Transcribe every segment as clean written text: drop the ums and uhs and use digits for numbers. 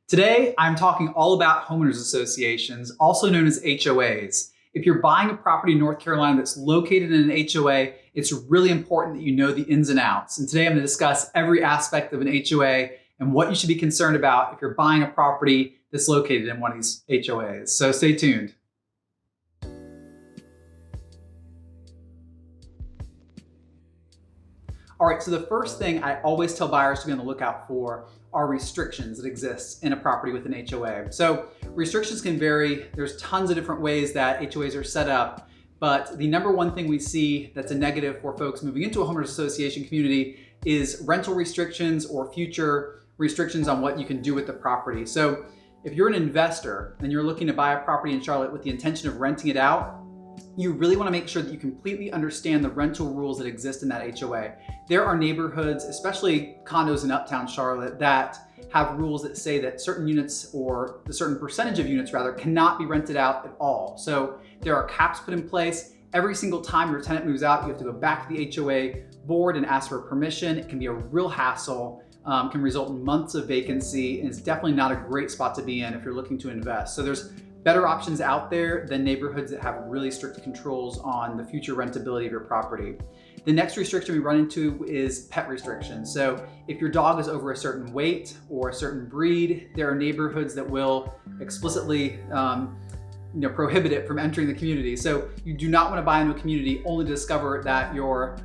Today, I'm talking all about homeowners associations, also known as HOAs. If you're buying a property in North Carolina that's located in an HOA, it's really important that you know the ins and outs. And today I'm going to discuss every aspect of an HOA and what you should be concerned about if you're buying a property that's located in one of these HOAs. So stay tuned. All right, so the first thing I always tell buyers to be on the lookout for are restrictions that exist in a property with an HOA. So restrictions can vary. There's tons of different ways that HOAs are set up, but the number one thing we see that's a negative for folks moving into a homeowners association community is rental restrictions or future restrictions on what you can do with the property. So if you're an investor and you're looking to buy a property in Charlotte with the intention of renting it out, you really want to make sure that you completely understand the rental rules that exist in that HOA. There are neighborhoods, especially condos in uptown Charlotte, that have rules that say that certain units, or a certain percentage of units rather, cannot be rented out at all. So there are caps put in place. Every single time your tenant moves out, you have to go back to the HOA board and ask for permission. It can be a real hassle, can result in months of vacancy, and it's definitely not a great spot to be in if you're looking to invest. So there's better options out there than neighborhoods that have really strict controls on the future rentability of your property. The next restriction we run into is pet restrictions. So if your dog is over a certain weight or a certain breed, there are neighborhoods that will explicitly prohibit it from entering the community. So you do not want to buy into a community only to discover that your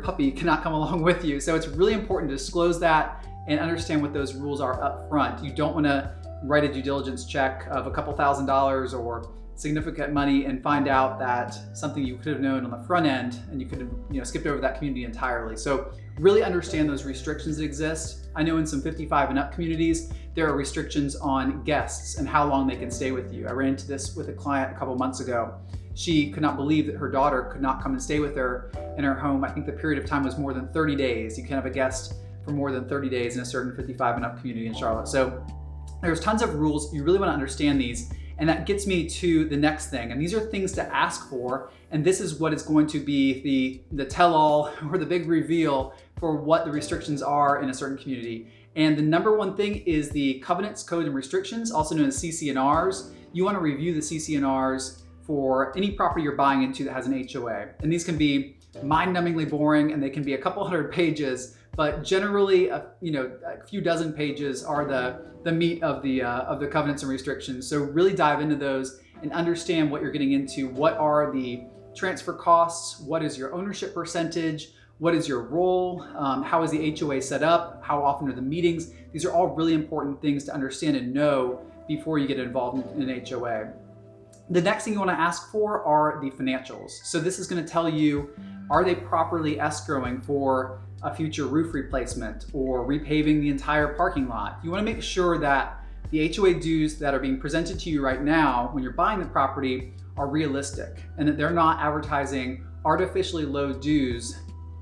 puppy cannot come along with you. So it's really important to disclose that and understand what those rules are up front. You don't want to write a due diligence check of a couple $1,000s or significant money and find out that something you could have known on the front end and you could have skipped over that community entirely. So really understand those restrictions that exist. I know in some 55 and up communities, there are restrictions on guests and how long they can stay with you. I ran into this with a client a couple months ago. She could not believe that her daughter could not come and stay with her in her home. I think the period of time was more than 30 days. You can have a guest for more than 30 days in a certain 55 and up community in Charlotte. So there's tons of rules. You really want to understand these. And that gets me to the next thing. And these are things to ask for. And this is what is going to be the tell-all or the big reveal for what the restrictions are in a certain community. And the number one thing is the covenants, code, and restrictions, also known as CC&Rs. You want to review the CC&Rs for any property you're buying into that has an HOA. And these can be mind-numbingly boring, and they can be a couple hundred pages, but generally a few dozen pages are the meat of the covenants and restrictions. So really dive into those and understand what you're getting into. What are the transfer costs? What is your ownership percentage? What is your role? How is the HOA set up? How often are the meetings? These are all really important things to understand and know before you get involved in an HOA. The next thing you want to ask for are the financials. So this is going to tell you, are they properly escrowing for a future roof replacement or repaving the entire parking lot? You want to make sure that the HOA dues that are being presented to you right now when you're buying the property are realistic and that they're not advertising artificially low dues,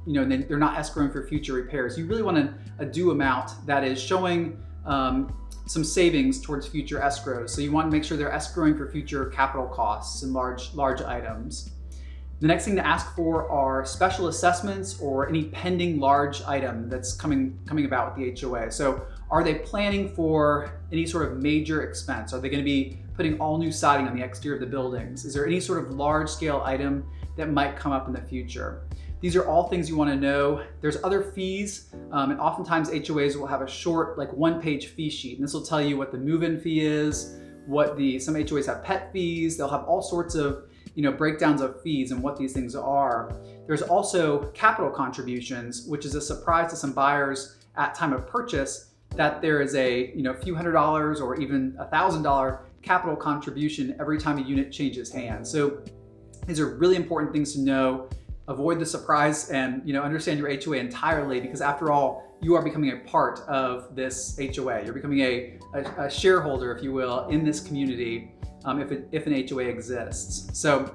and they're not escrowing for future repairs. You really want a due amount that is showing some savings towards future escrows. So you want to make sure they're escrowing for future capital costs and large items. The next thing to ask for are special assessments or any pending large item that's coming about with the HOA. So are they planning for any sort of major expense? Are they going to be putting all new siding on the exterior of the buildings? Is there any sort of large scale item that might come up in the future? These are all things you want to know. There's other fees, and oftentimes HOAs will have a short, like one-page fee sheet, and this will tell you what the move-in fee is, some HOAs have pet fees. They'll have all sorts of breakdowns of fees and what these things are. There's also capital contributions, which is a surprise to some buyers at time of purchase, that there is a few $100s or even $1,000 capital contribution every time a unit changes hands. So these are really important things to know. Avoid the surprise and understand your HOA entirely, because after all, you are becoming a part of this HOA. You're becoming a shareholder, if you will, in this community if an HOA exists. So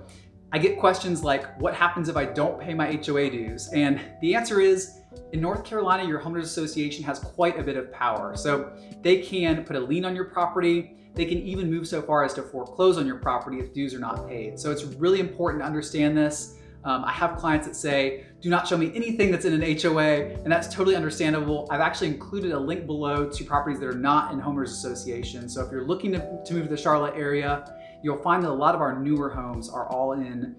I get questions like, what happens if I don't pay my HOA dues? And the answer is, in North Carolina, your homeowners association has quite a bit of power. So they can put a lien on your property. They can even move so far as to foreclose on your property if dues are not paid. So it's really important to understand this. I have clients that say, do not show me anything that's in an HOA, and that's totally understandable. I've actually included a link below to properties that are not in homeowners associations. So if you're looking to move to the Charlotte area, you'll find that a lot of our newer homes are all in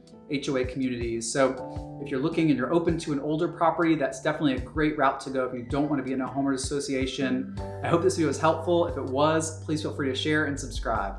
HOA communities. So if you're looking and you're open to an older property, that's definitely a great route to go if you don't want to be in a homeowners association. I hope this video was helpful. If it was, please feel free to share and subscribe.